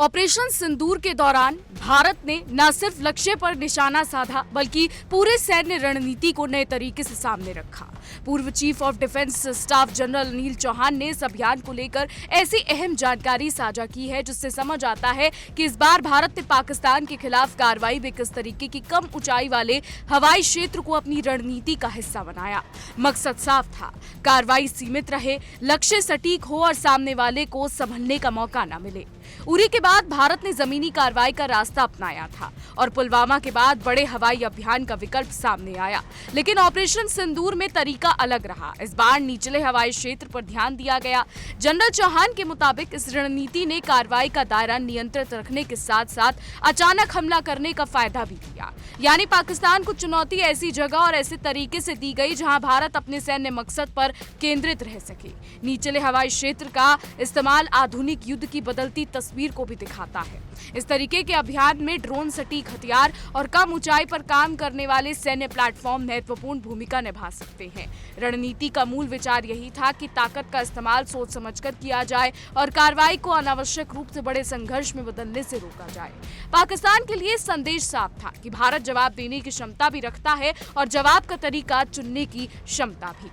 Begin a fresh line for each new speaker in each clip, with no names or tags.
Operation सिंदूर के दौरान भारत ने न सिर्फ लक्ष्य पर निशाना साधा बल्कि पूरे सैन्य रणनीति को नए तरीके से सामने रखा। पूर्व chief of defence staff general Anil Chauhan ने इस अभियान को लेकर ऐसी अहम जानकारी साझा की है जिससे समझ आता है कि इस बार भारत ने पाकिस्तान के खिलाफ कार्रवाई में किस तरीके की कम ऊंचाई वाले हवाई क्षेत्र को अपनी रणनीति का हिस्सा बनाया। मकसद साफ था, कार्रवाई सीमित रहे, लक्ष्य सटीक हो और सामने वाले को संभलने का मौका न मिले। उरी के बाद भारत ने जमीनी कार्रवाई का रास्ता अपनाया था और पुलवामा के बाद बड़े हवाई अभियान का विकल्प सामने आया, लेकिन ऑपरेशन सिंदूर में तरीका अलग रहा। इस बार निचले हवाई क्षेत्र पर ध्यान दिया गया। जनरल चौहान के मुताबिक इस रणनीति ने कार्रवाई का दायरा नियंत्रित रखने के साथ साथ अचानक हमला करने का फायदा भी दिया। यानी पाकिस्तान को चुनौती ऐसी जगह और ऐसे तरीके से दी गई जहां भारत अपने सैन्य मकसद पर केंद्रित रह सके। निचले हवाई क्षेत्र का इस्तेमाल आधुनिक युद्ध की बदलती तस्वीर को भी दिखाता है। इस तरीके के अभियान में ड्रोन, सटीक हथियार और कम ऊंचाई पर काम करने वाले सैन्य प्लेटफॉर्म महत्वपूर्ण भूमिका निभा सकते हैं। रणनीति का मूल विचार यही था कि ताकत का इस्तेमाल सोच समझकर किया जाए और कार्रवाई को अनावश्यक रूप से बड़े संघर्ष में बदलने से रोका जाए। पाकिस्तान के लिए संदेश साफ था कि भारत जवाब देने की क्षमता भी रखता है और जवाब का तरीका चुनने की क्षमता भी।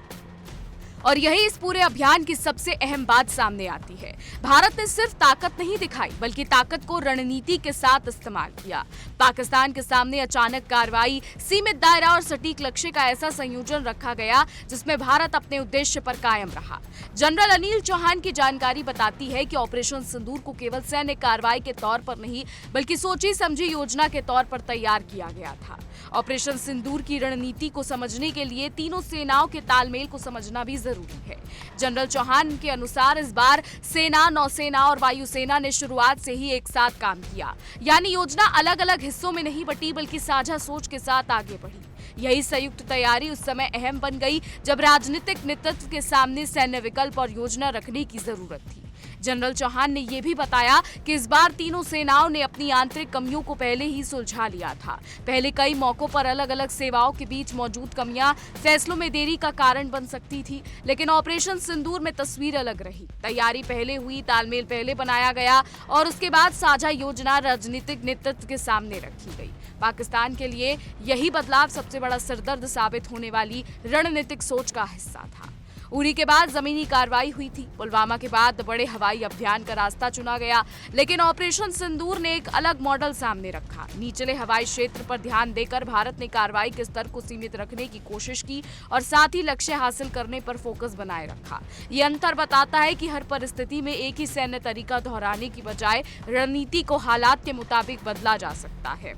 और यही इस पूरे अभियान की सबसे अहम बात सामने आती है। भारत ने सिर्फ ताकत नहीं दिखाई बल्कि ताकत को रणनीति के साथ इस्तेमाल किया। पाकिस्तान के सामने अचानक कार्रवाई, सीमित दायरा और सटीक लक्ष्य का ऐसा संयोजन रखा गया जिसमें भारत अपने उद्देश्य पर कायम रहा। जनरल अनिल चौहान की जानकारी बताती है कि ऑपरेशन सिंदूर को केवल सैन्य कार्रवाई के तौर पर नहीं बल्कि सोची समझी योजना के तौर पर तैयार किया गया था। ऑपरेशन सिंदूर की रणनीति को समझने के लिए तीनों सेनाओं के तालमेल को समझना भी जरूरी है। जनरल चौहान के अनुसार इस बार सेना, नौसेना और वायुसेना ने शुरुआत से ही एक साथ काम किया। यानी योजना अलग अलग हिस्सों में नहीं बटी बल्कि साझा सोच के साथ आगे बढ़ी। यही संयुक्त तैयारी उस समय अहम बन गई जब राजनीतिक नेतृत्व के सामने सैन्य विकल्प और योजना रखने की जरूरत थी। जनरल चौहान ने यह भी बताया कि इस बार तीनों सेनाओं ने अपनी आंतरिक कमियों को पहले ही सुलझा लिया था। पहले कई मौकों पर अलग अलग सेवाओं के बीच मौजूद कमियां फैसलों में देरी का कारण बन सकती थी, लेकिन ऑपरेशन सिंदूर में तस्वीर अलग रही। तैयारी पहले हुई, तालमेल पहले बनाया गया और उसके बाद साझा योजना राजनीतिक नेतृत्व के सामने रखी गई। पाकिस्तान के लिए यही बदलाव सबसे बड़ा सिरदर्द साबित होने वाली रणनीतिक सोच का हिस्सा था। उरी के बाद जमीनी कार्रवाई हुई थी, पुलवामा के बाद बड़े हवाई अभियान का रास्ता चुना गया, लेकिन ऑपरेशन सिंदूर ने एक अलग मॉडल सामने रखा। निचले हवाई क्षेत्र पर ध्यान देकर भारत ने कार्रवाई के स्तर को सीमित रखने की कोशिश की और साथ ही लक्ष्य हासिल करने पर फोकस बनाए रखा। ये अंतर बताता है कि हर परिस्थिति में एक ही सैन्य तरीका दोहराने की बजाय रणनीति को हालात के मुताबिक बदला जा सकता है।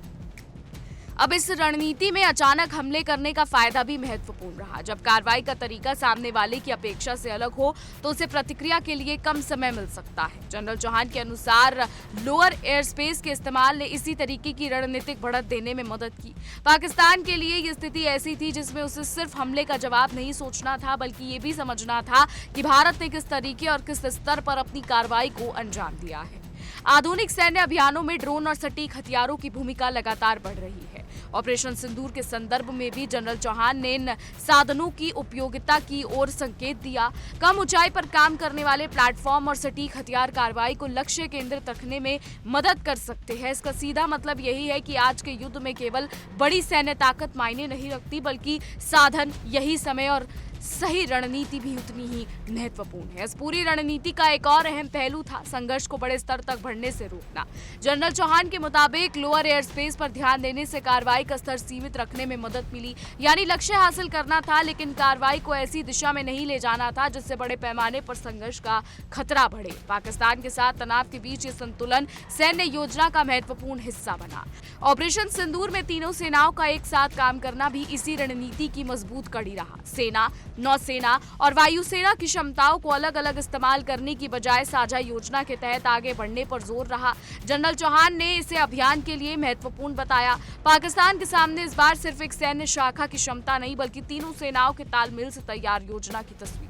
अब इस रणनीति में अचानक हमले करने का फायदा भी महत्वपूर्ण रहा। जब कार्रवाई का तरीका सामने वाले की अपेक्षा से अलग हो तो उसे प्रतिक्रिया के लिए कम समय मिल सकता है। जनरल चौहान के अनुसार लोअर एयर स्पेस के इस्तेमाल ने इसी तरीके की रणनीतिक बढ़त देने में मदद की। पाकिस्तान के लिए ये स्थिति ऐसी थी जिसमें उसे सिर्फ हमले का जवाब नहीं सोचना था बल्कि ये भी समझना था कि भारत ने किस तरीके और किस स्तर पर अपनी कार्रवाई को अंजाम दिया है। आधुनिक सैन्य अभियानों में ड्रोन और सटीक हथियारों की भूमिका लगातार बढ़ रही है। ऑपरेशन सिंदूर के संदर्भ में भी जनरल चौहान ने इन साधनों की उपयोगिता की ओर संकेत दिया। कम ऊंचाई पर काम करने वाले प्लेटफॉर्म और सटीक हथियार कार्रवाई को लक्ष्य केंद्रित रखने में मदद कर सकते हैं। इसका सीधा मतलब यही है कि आज के युद्ध में केवल बड़ी सैन्य ताकत मायने नहीं रखती बल्कि साधन, यही समय और सही रणनीति भी उतनी ही महत्वपूर्ण है। इस पूरी रणनीति का एक और अहम पहलू था संघर्ष को बड़े स्तर तक बढ़ने से रोकना। जनरल चौहान के मुताबिक लोअर एयर स्पेस पर ध्यान देने से कार्रवाई का स्तर सीमित रखने में मदद मिली। यानी लक्ष्य हासिल करना था लेकिन कार्रवाई को ऐसी दिशा में नहीं ले जाना था जिससे बड़े पैमाने पर संघर्ष का खतरा बढ़े। पाकिस्तान के साथ तनाव के बीच ये संतुलन सैन्य योजना का महत्वपूर्ण हिस्सा बना। ऑपरेशन सिंदूर में तीनों सेनाओं का एक साथ काम करना भी इसी रणनीति की मजबूत कड़ी रहा। सेना, नौसेना और वायुसेना की क्षमताओं को अलग अलग इस्तेमाल करने की बजाय साझा योजना के तहत आगे बढ़ने पर जोर रहा। जनरल चौहान ने इसे अभियान के लिए महत्वपूर्ण बताया। पाकिस्तान के सामने इस बार सिर्फ एक सैन्य शाखा की क्षमता नहीं बल्कि तीनों सेनाओं के तालमेल से तैयार योजना की तस्वीर थी।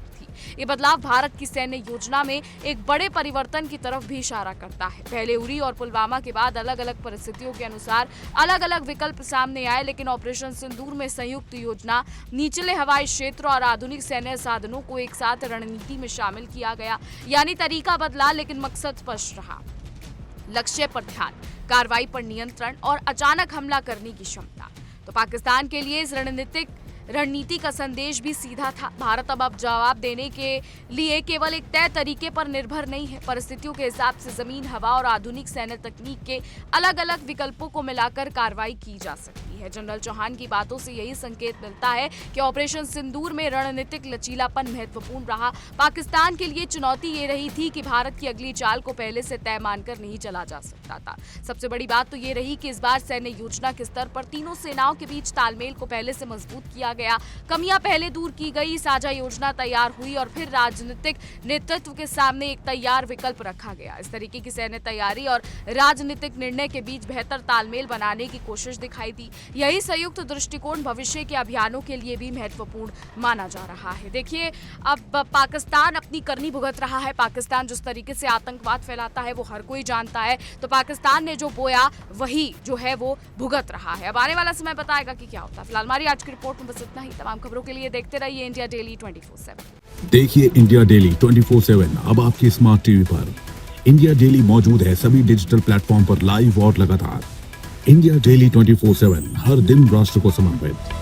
ये बदलाव भारत की सैन्य योजना में एक बड़े परिवर्तन की तरफ भी इशारा करता है। पहले उरी और पुलवामा के बाद अलग अलग परिस्थितियों के अनुसार अलग अलग विकल्प सामने आए, लेकिन ऑपरेशन सिंदूर में संयुक्त योजना, निचले हवाई क्षेत्र और आधुनिक सैन्य साधनों को एक साथ रणनीति में शामिल किया गया। यानी तरीका बदला लेकिन मकसद स्पष्ट रहा। लक्ष्य पर ध्यान, कार्रवाई पर नियंत्रण और अचानक हमला करने की क्षमता। तो पाकिस्तान के लिए इस रणनीति का संदेश भी सीधा था। भारत अब जवाब देने के लिए केवल एक तय तरीके पर निर्भर नहीं है। परिस्थितियों के हिसाब से जमीन, हवा और आधुनिक सैन्य तकनीक के अलग अलग विकल्पों को मिलाकर कार्रवाई की जा सकती है। जनरल चौहान की बातों से यही संकेत मिलता है कि ऑपरेशन सिंदूर में रणनीतिक लचीलापन महत्वपूर्ण रहा। पाकिस्तान के लिए चुनौती ये रही थी कि भारत की अगली चाल को पहले से तय मानकर नहीं चला जा सकता था। सबसे बड़ी बात तो ये रही कि इस बार सैन्य योजना के स्तर पर तीनों सेनाओं के बीच तालमेल को पहले से मजबूत किया गया, कमियां पहले दूर की गई, साझा योजना तैयार हुई और फिर राजनीतिक नेतृत्व के सामने एक तैयार विकल्प रखा गया। इस तरीके की सैन्य तैयारी और राजनीतिक निर्णय के बीच बेहतर तालमेल बनाने की कोशिश दिखाई दी। यही संयुक्त दृष्टिकोण भविष्य के अभियानों के लिए भी महत्वपूर्ण माना जा रहा है। देखिए, अब पाकिस्तान अपनी करनी भुगत रहा है। पाकिस्तान जिस तरीके से आतंकवाद फैलाता है वो हर कोई जानता है। तो पाकिस्तान ने जो बोया वही जो है वो भुगत रहा है। अब आने वाला समय बताएगा कि क्या होता है। फिलहाल हमारी आज की रिपोर्ट में बस इतना ही। तमाम खबरों के लिए देखते रहिए इंडिया डेली 24/7।
देखिए इंडिया डेली 24/7 अब आपकी स्मार्ट टीवी पर। इंडिया डेली मौजूद है सभी डिजिटल प्लेटफॉर्म पर लाइव और लगातार। इंडिया डेली 24/7 हर दिन राष्ट्र को समर्पित।